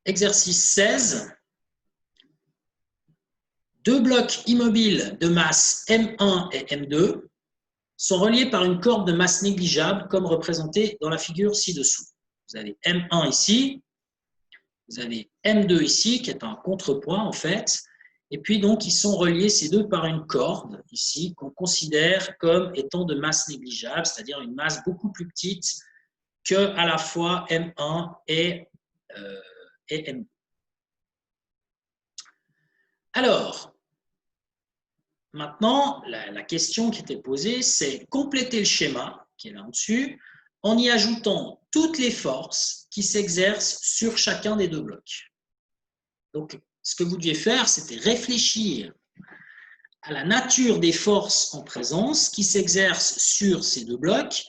Exercice 16. Deux blocs immobiles de masse M1 et M2 sont reliés par une corde de masse négligeable comme représenté dans la figure ci-dessous. Vous avez M1 ici, vous avez M2 ici, qui est un contrepoint en fait, et puis donc ils sont reliés ces deux par une corde ici qu'on considère comme étant de masse négligeable, c'est-à-dire une masse beaucoup plus petite que à la fois M1 et M2. Alors, maintenant, la question qui était posée, c'est compléter le schéma qui est là au-dessus en y ajoutant toutes les forces qui s'exercent sur chacun des deux blocs. Donc, ce que vous deviez faire, c'était réfléchir à la nature des forces en présence qui s'exercent sur ces deux blocs,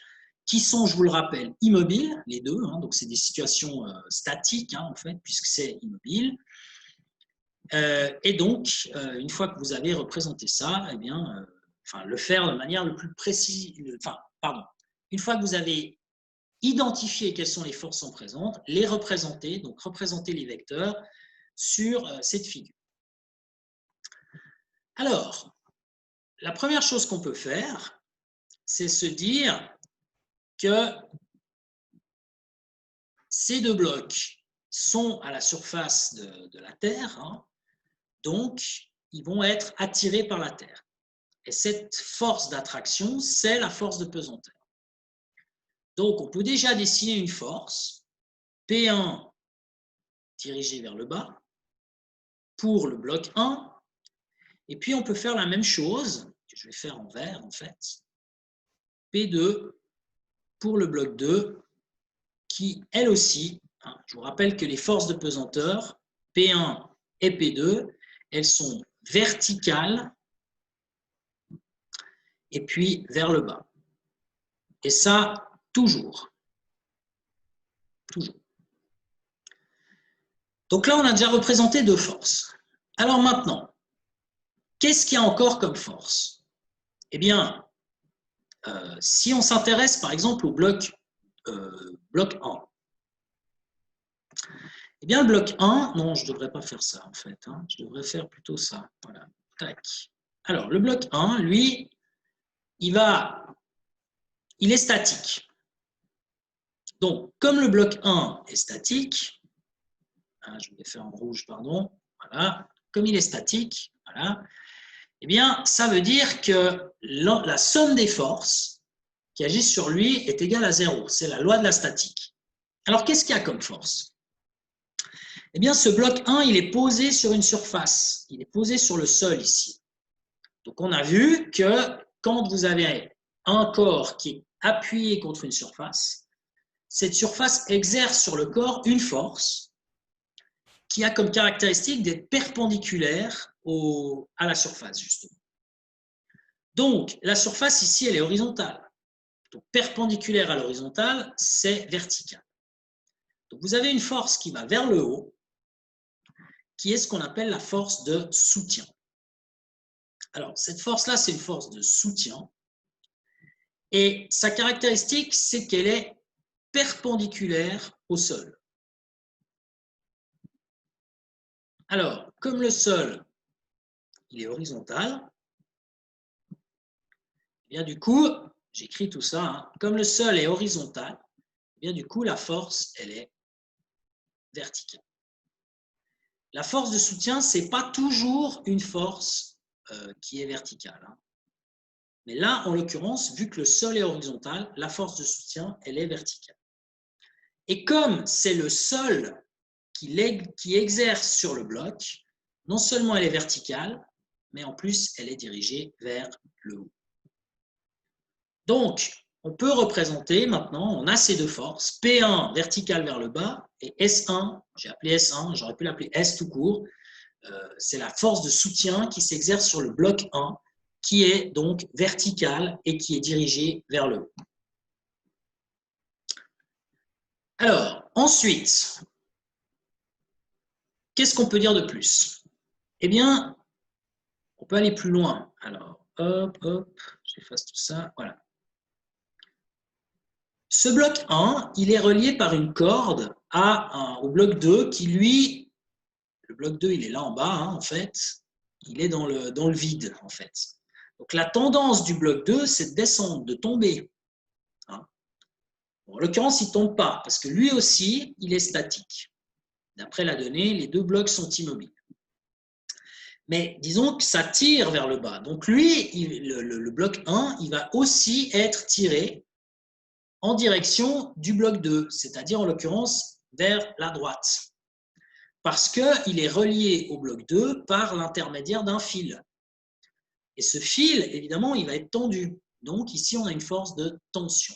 qui sont, je vous le rappelle, immobiles, les deux. Donc, c'est des situations statiques, en fait, puisque c'est immobile. Et donc, une fois que vous avez représenté ça, eh bien, le faire de manière le plus précise. Une fois que vous avez identifié quelles sont les forces en présence, les représenter, donc représenter les vecteurs sur cette figure. Alors, la première chose qu'on peut faire, c'est se dire que ces deux blocs sont à la surface de la Terre, donc ils vont être attirés par la Terre. Et cette force d'attraction, c'est la force de pesanteur. Donc, on peut déjà dessiner une force, P1 dirigée vers le bas, pour le bloc 1, et puis on peut faire la même chose, que je vais faire en vert en fait, P2 pour le bloc 2, qui elle aussi, je vous rappelle que les forces de pesanteur, P1 et P2, elles sont verticales et puis vers le bas. Et ça, toujours. Toujours. Donc là, on a déjà représenté deux forces. Alors maintenant, qu'est-ce qu'il y a encore comme force? Eh bien, si on s'intéresse par exemple au bloc 1, eh bien le bloc 1, non, je ne devrais pas faire ça en fait, je devrais faire plutôt ça. Voilà, tac. Alors, le bloc 1, lui, il est statique. Donc, comme le bloc 1 est statique, je vais faire en rouge, pardon, voilà, comme il est statique, voilà, eh bien, ça veut dire que la somme des forces qui agissent sur lui est égale à 0. C'est la loi de la statique. Alors, qu'est-ce qu'il y a comme force? Eh bien, ce bloc 1, il est posé sur une surface. Il est posé sur le sol ici. Donc, on a vu que quand vous avez un corps qui est appuyé contre une surface, cette surface exerce sur le corps une force qui a comme caractéristique d'être perpendiculaire à la surface, justement. Donc, la surface ici, elle est horizontale. Donc, perpendiculaire à l'horizontale, c'est vertical. Donc, vous avez une force qui va vers le haut, qui est ce qu'on appelle la force de soutien. Alors, cette force-là, c'est une force de soutien. Et sa caractéristique, c'est qu'elle est perpendiculaire au sol. Alors, comme le sol, il est horizontal, eh bien du coup, j'écris tout ça, comme le sol est horizontal, eh bien du coup, la force, elle est verticale. La force de soutien, ce n'est pas toujours une force qui est verticale. Mais là, en l'occurrence, vu que le sol est horizontal, la force de soutien, elle est verticale. Et comme c'est le sol qui exerce sur le bloc, non seulement elle est verticale, mais en plus, elle est dirigée vers le haut. Donc, on peut représenter maintenant, on a ces deux forces, P1 verticale vers le bas et S1, j'ai appelé S1, j'aurais pu l'appeler S tout court, c'est la force de soutien qui s'exerce sur le bloc 1, qui est donc verticale et qui est dirigée vers le haut. Alors, ensuite, qu'est-ce qu'on peut dire de plus? Eh bien, on peut aller plus loin. Alors, hop, hop, j'efface tout ça, voilà. Ce bloc 1, il est relié par une corde au bloc 2 qui, lui, le bloc 2, il est là en bas, hein, en fait. Il est dans le vide, en fait. Donc, la tendance du bloc 2, c'est de descendre, de tomber. Hein. Bon, en l'occurrence, il ne tombe pas, parce que lui aussi, il est statique. D'après la donnée, les deux blocs sont immobiles. Mais disons que ça tire vers le bas. Donc, lui, le bloc 1, il va aussi être tiré en direction du bloc 2, c'est-à-dire en l'occurrence vers la droite. Parce qu'il est relié au bloc 2 par l'intermédiaire d'un fil. Et ce fil, évidemment, il va être tendu. Donc ici, on a une force de tension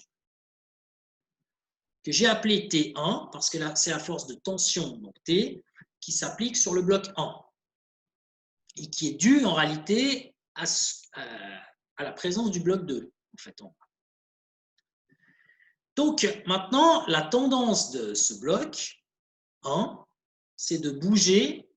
que j'ai appelée T1 parce que là, c'est la force de tension, donc T, qui s'applique sur le bloc 1 et qui est due en réalité à la présence du bloc 2, en fait. Donc maintenant, la tendance de ce bloc 1, c'est de bouger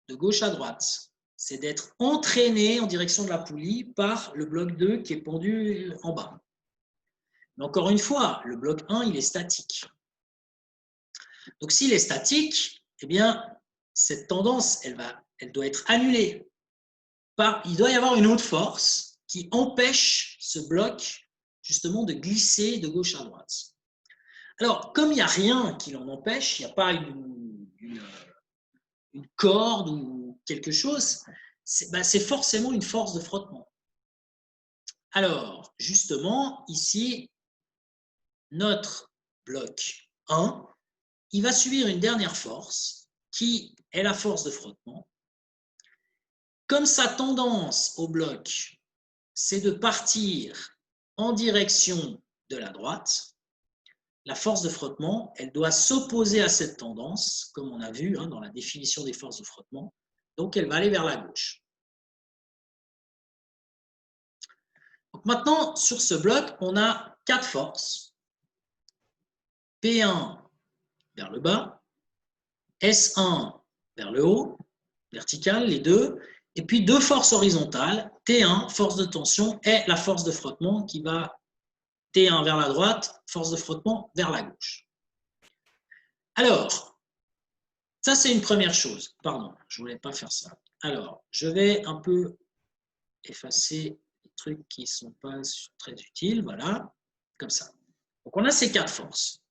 de gauche à droite. C'est d'être entraîné en direction de la poulie par le bloc 2 qui est pendu en bas. Mais encore une fois, le bloc 1, il est statique. Donc s'il est statique, eh bien, cette tendance, elle doit être annulée. Il doit y avoir une autre force qui empêche ce bloc justement de glisser de gauche à droite. Alors, comme il n'y a rien qui l'en empêche, il n'y a pas une corde ou quelque chose, c'est forcément une force de frottement. Alors, justement, ici, notre bloc 1, il va subir une dernière force qui est la force de frottement. Comme sa tendance au bloc, c'est de partir en direction de la droite, la force de frottement, elle doit s'opposer à cette tendance, comme on a vu dans la définition des forces de frottement. Donc, elle va aller vers la gauche. Donc maintenant, sur ce bloc, on a 4 forces. P1 vers le bas, S1 vers le haut, verticale, les deux, et puis 2 forces horizontales, T1, force de tension, et la force de frottement qui va T1 vers la droite, force de frottement vers la gauche. Alors, ça c'est une première chose. Pardon, je ne voulais pas faire ça. Alors, je vais un peu effacer les trucs qui ne sont pas très utiles. Voilà, comme ça. Donc, on a ces 4 forces.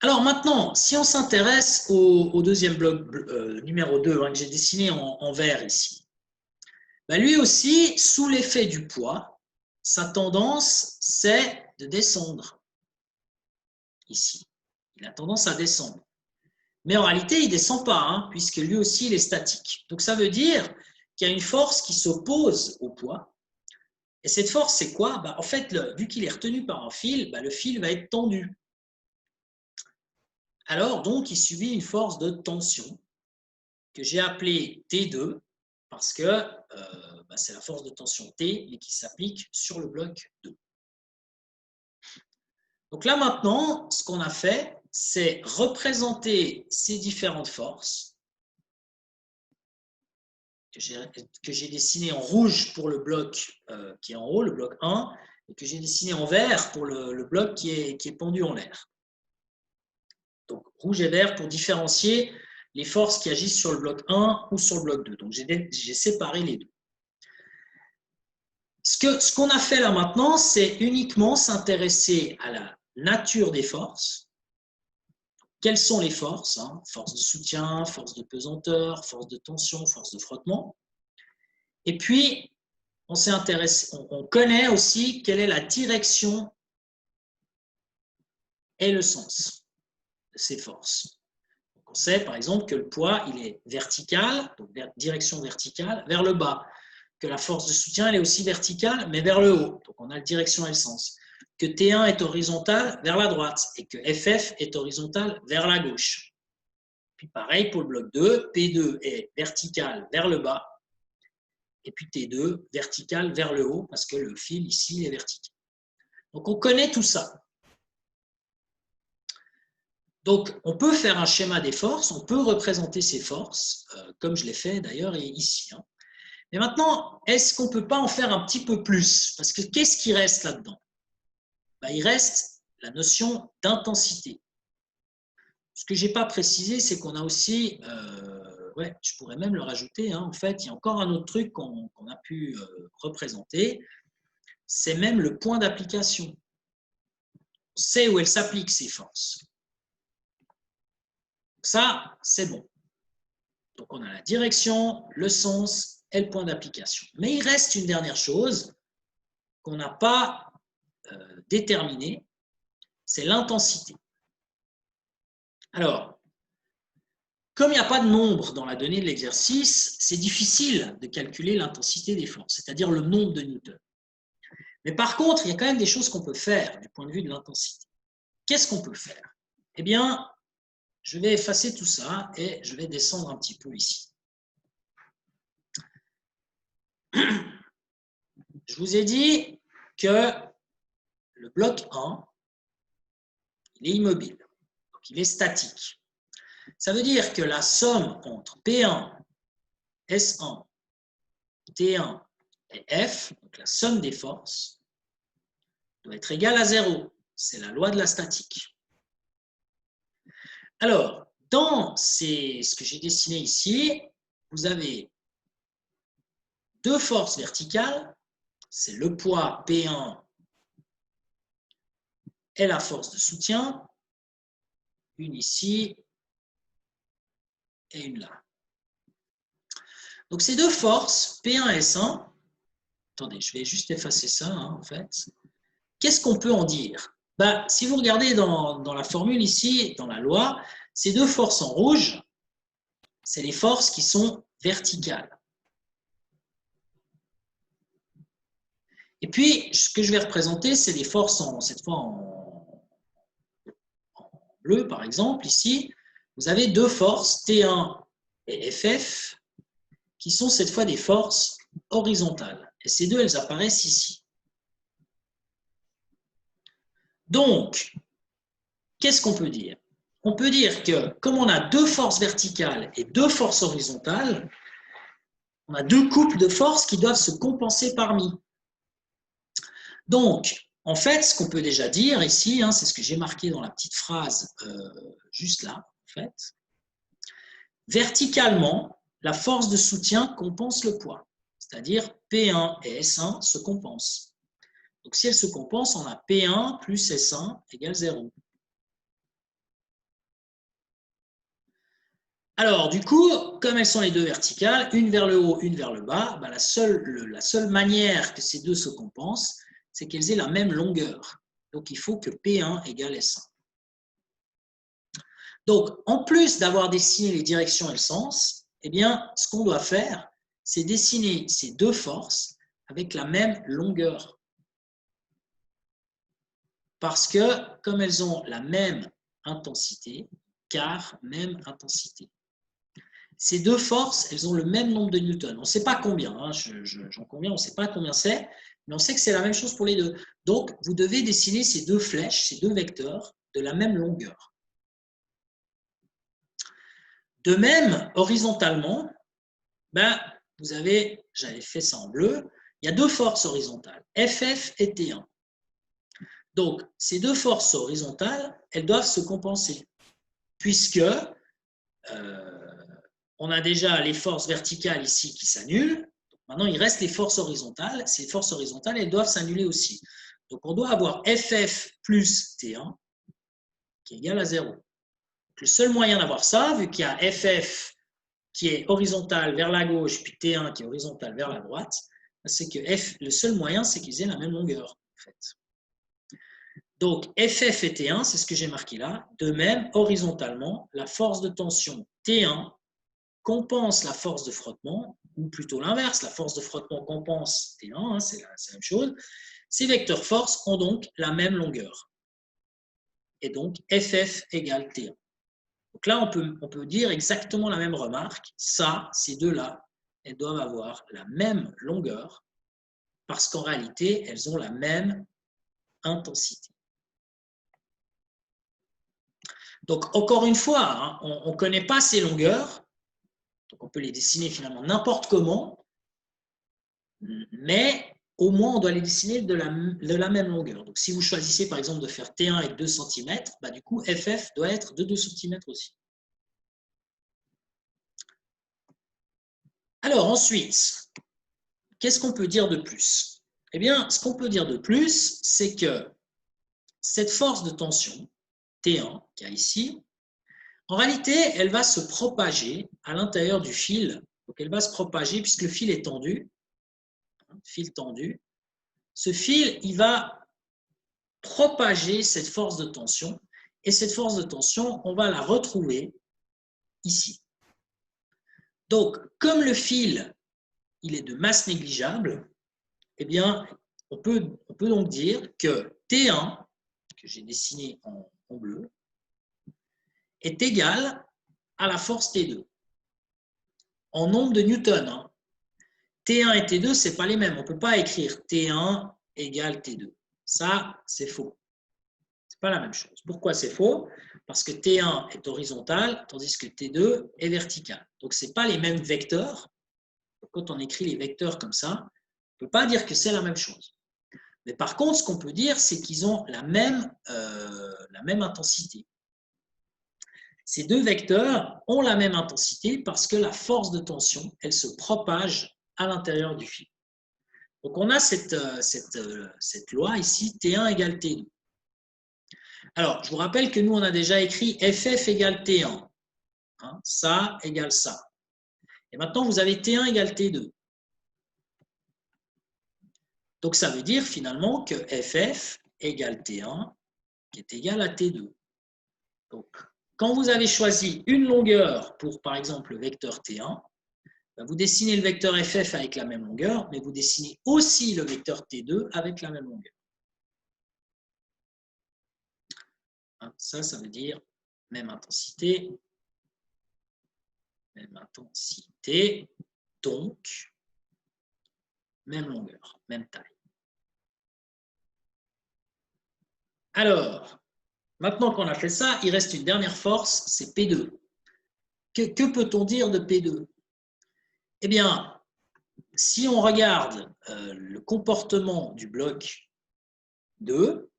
Alors maintenant, si on s'intéresse au deuxième bloc numéro 2 que j'ai dessiné en vert ici, lui aussi, sous l'effet du poids, sa tendance, c'est de descendre ici. Il a tendance à descendre. Mais en réalité, il ne descend pas, puisque lui aussi, il est statique. Donc ça veut dire qu'il y a une force qui s'oppose au poids. Et cette force, c'est quoi? En fait, vu qu'il est retenu par un fil, le fil va être tendu. Alors, donc, il subit une force de tension que j'ai appelée T2 parce que c'est la force de tension T, mais qui s'applique sur le bloc 2. Donc là, maintenant, ce qu'on a fait, c'est représenter ces différentes forces que j'ai dessinées en rouge pour le bloc qui est en haut, le bloc 1, et que j'ai dessiné en vert pour le bloc qui est pendu en l'air. Donc, rouge et vert pour différencier les forces qui agissent sur le bloc 1 ou sur le bloc 2. Donc, j'ai séparé les deux. Ce qu'on a fait là maintenant, c'est uniquement s'intéresser à la nature des forces. Quelles sont les forces? Force de soutien, force de pesanteur, force de tension, force de frottement. Et puis, on connaît aussi quelle est la direction et le sens de ces forces. Donc on sait par exemple que le poids il est vertical, donc direction verticale, vers le bas. Que la force de soutien elle est aussi verticale, mais vers le haut. Donc on a la direction et le sens. Que T1 est horizontal vers la droite et que FF est horizontal vers la gauche. Puis pareil pour le bloc 2, P2 est vertical vers le bas et puis T2 vertical vers le haut parce que le fil ici est vertical. Donc on connaît tout ça. Donc on peut faire un schéma des forces, on peut représenter ces forces, comme je l'ai fait d'ailleurs ici. Mais maintenant, est-ce qu'on ne peut pas en faire un petit peu plus? Parce que qu'est-ce qui reste là-dedans? Il reste la notion d'intensité. Ce que je n'ai pas précisé, c'est qu'on a aussi, ouais, je pourrais même le rajouter, hein, en fait, il y a encore un autre truc qu'on a pu représenter, c'est même le point d'application. On sait où elles s'appliquent, ces forces. Donc ça, c'est bon. Donc, on a la direction, le sens et le point d'application. Mais il reste une dernière chose qu'on n'a pas déterminée, c'est l'intensité. Alors, comme il n'y a pas de nombre dans la donnée de l'exercice, c'est difficile de calculer l'intensité des forces, c'est-à-dire le nombre de newtons. Mais par contre, il y a quand même des choses qu'on peut faire du point de vue de l'intensité. Qu'est-ce qu'on peut faire? Eh bien, je vais effacer tout ça et je vais descendre un petit peu ici. Je vous ai dit que le bloc 1, il est immobile, donc il est statique. Ça veut dire que la somme entre P1, S1, T1 et F, donc la somme des forces, doit être égale à 0. C'est la loi de la statique. Alors, dans ce que j'ai dessiné ici, vous avez deux forces verticales, c'est le poids P1 et la force de soutien, une ici et une là. Donc ces deux forces, P1 et S1, attendez, je vais juste effacer ça, hein, en fait. Qu'est-ce qu'on peut en dire? Ben, si vous regardez dans la formule ici, dans la loi, ces deux forces en rouge, c'est les forces qui sont verticales. Et puis, ce que je vais représenter, c'est les forces, cette fois en bleu, par exemple, ici. Vous avez deux forces, T1 et FF, qui sont cette fois des forces horizontales. Et ces deux, elles apparaissent ici. Donc, qu'est-ce qu'on peut dire? On peut dire que, comme on a deux forces verticales et deux forces horizontales, on a deux couples de forces qui doivent se compenser parmi. Donc, en fait, ce qu'on peut déjà dire ici, hein, c'est ce que j'ai marqué dans la petite phrase juste là, en fait. Verticalement, la force de soutien compense le poids, c'est-à-dire P1 et S1 se compensent. Donc, si elles se compensent, on a P1 plus S1 égale 0. Alors, du coup, comme elles sont les deux verticales, une vers le haut, une vers le bas, ben la seule manière que ces deux se compensent, c'est qu'elles aient la même longueur. Donc, il faut que P1 égale S1. Donc, en plus d'avoir dessiné les directions et le sens, eh bien, ce qu'on doit faire, c'est dessiner ces deux forces avec la même longueur. Parce que, comme elles ont la même intensité, car même intensité, ces deux forces, elles ont le même nombre de newtons. On ne sait pas combien, hein, j'en conviens, on ne sait pas combien c'est, mais on sait que c'est la même chose pour les deux. Donc, vous devez dessiner ces deux flèches, ces deux vecteurs de la même longueur. De même, horizontalement, ben, vous avez, j'avais fait ça en bleu, il y a deux forces horizontales, FF et T1. Donc, ces deux forces horizontales, elles doivent se compenser, puisque on a déjà les forces verticales ici qui s'annulent. Maintenant, il reste les forces horizontales. Ces forces horizontales, elles doivent s'annuler aussi. Donc, on doit avoir FF plus T1 qui est égal à 0. Donc, le seul moyen d'avoir ça, vu qu'il y a FF qui est horizontal vers la gauche, puis T1 qui est horizontal vers la droite, c'est que le seul moyen, c'est qu'ils aient la même longueur, en fait. Donc, FF et T1, c'est ce que j'ai marqué là. De même, horizontalement, la force de tension T1 compense la force de frottement, ou plutôt l'inverse, la force de frottement compense T1, hein, c'est la même chose. Ces vecteurs force ont donc la même longueur. Et donc, FF égale T1. Donc là, on peut dire exactement la même remarque. Ça, ces deux-là, elles doivent avoir la même longueur parce qu'en réalité, elles ont la même intensité. Donc, encore une fois, hein, on ne connaît pas ces longueurs. Donc, on peut les dessiner finalement n'importe comment. Mais au moins, on doit les dessiner de la même longueur. Donc, si vous choisissez, par exemple, de faire T1 avec 2 cm, bah, du coup, FF doit être de 2 cm aussi. Alors, ensuite, qu'est-ce qu'on peut dire de plus? Eh bien, ce qu'on peut dire de plus, c'est que cette force de tension, T1, qu'il y a ici, en réalité, elle va se propager à l'intérieur du fil. Donc, elle va se propager puisque le fil est tendu. Fil tendu. Ce fil, il va propager cette force de tension. Et cette force de tension, on va la retrouver ici. Donc, comme le fil, il est de masse négligeable, eh bien, on peut donc dire que T1, que j'ai dessiné en bleu, est égal à la force T2. En nombre de newtons. Hein. T1 et T2, ce n'est pas les mêmes. On ne peut pas écrire T1 égale T2. Ça, c'est faux. Ce n'est pas la même chose. Pourquoi c'est faux? Parce que T1 est horizontal, tandis que T2 est vertical. Donc, ce n'est pas les mêmes vecteurs. Quand on écrit les vecteurs comme ça, on ne peut pas dire que c'est la même chose. Mais par contre, ce qu'on peut dire, c'est qu'ils ont la même intensité. Ces deux vecteurs ont la même intensité parce que la force de tension, elle se propage à l'intérieur du fil. Donc, on a cette loi ici, T1 égale T2. Alors, je vous rappelle que nous, on a déjà écrit FF égale T1. Hein, ça égale ça. Et maintenant, vous avez T1 égale T2. Donc, ça veut dire finalement que FF égale T1 qui est égal à T2. Donc, quand vous avez choisi une longueur pour, par exemple, le vecteur T1, vous dessinez le vecteur FF avec la même longueur, mais vous dessinez aussi le vecteur T2 avec la même longueur. Ça veut dire même intensité, donc même longueur, même taille. Alors, maintenant qu'on a fait ça, il reste une dernière force, c'est P2. Que peut-on dire de P2? Eh bien, si on regarde le comportement du bloc 2,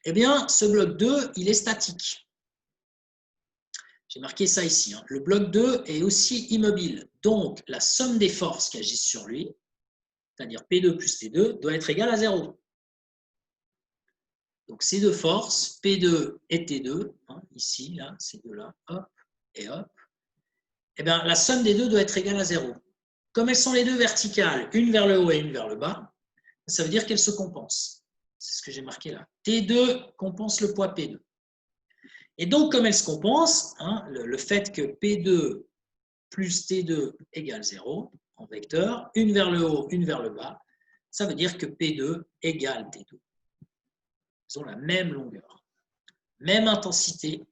eh bien, ce bloc 2, il est statique. J'ai marqué ça ici. Hein. Le bloc 2 est aussi immobile. Donc, la somme des forces qui agissent sur lui, c'est-à-dire P2 plus T2, doit être égale à 0. Donc, ces deux forces, P2 et T2, hein, ici, là, ces deux-là, hop et hop, eh bien, la somme des deux doit être égale à 0. Comme elles sont les deux verticales, une vers le haut et une vers le bas, ça veut dire qu'elles se compensent. C'est ce que j'ai marqué là. T2 compense le poids P2. Et donc, comme elles se compensent, hein, le fait que P2 plus T2 égale 0 en vecteur, une vers le haut, une vers le bas, ça veut dire que P2 égale T2. Ils ont la même longueur, même intensité,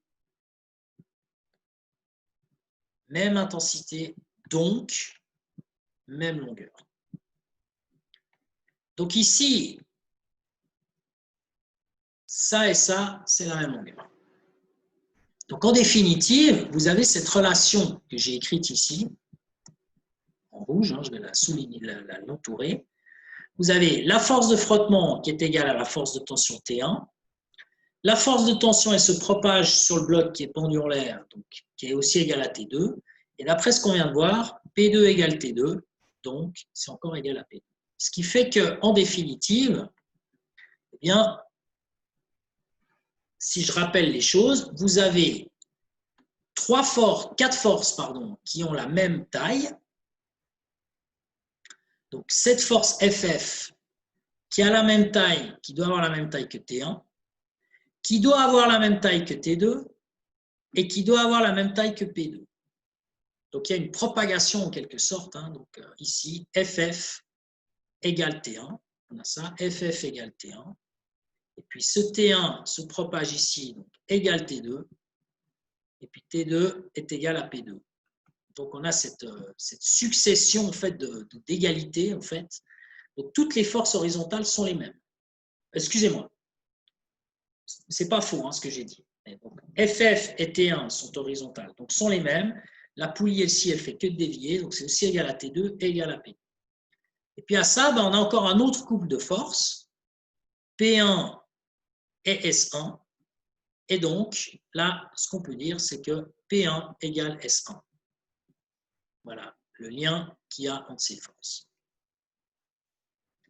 donc même longueur. Donc ici, ça et ça, c'est la même longueur. Donc en définitive, vous avez cette relation que j'ai écrite ici, en rouge, hein, je vais la souligner, l'entourer. Vous avez la force de frottement qui est égale à la force de tension T1. La force de tension, elle se propage sur le bloc qui est pendu en l'air, donc qui est aussi égal à T2. Et d'après ce qu'on vient de voir, P2 égale T2, donc c'est encore égal à P2. Ce qui fait qu'en définitive, eh bien, si je rappelle les choses, vous avez quatre forces qui ont la même taille. Donc cette force FF qui a la même taille, qui doit avoir la même taille que T1, qui doit avoir la même taille que T2 et qui doit avoir la même taille que P2. Donc il y a une propagation en quelque sorte. Hein, donc ici, FF égale T1. On a ça, FF égale T1. Et puis ce T1 se propage ici, donc égale T2. Et puis T2 est égal à P2. Donc on a cette succession en fait, d'égalité. En fait. Donc toutes les forces horizontales sont les mêmes. Excusez-moi. C'est pas faux hein, ce que j'ai dit. Donc, FF et T1 sont horizontales, donc sont les mêmes. La poulie ici, elle fait que de dévier, donc c'est aussi égal à T2 et égal à P. Et puis à ça, on a encore un autre couple de forces, P1 et S1. Et donc, là, ce qu'on peut dire, c'est que P1 égale S1. Voilà le lien qu'il y a entre ces forces.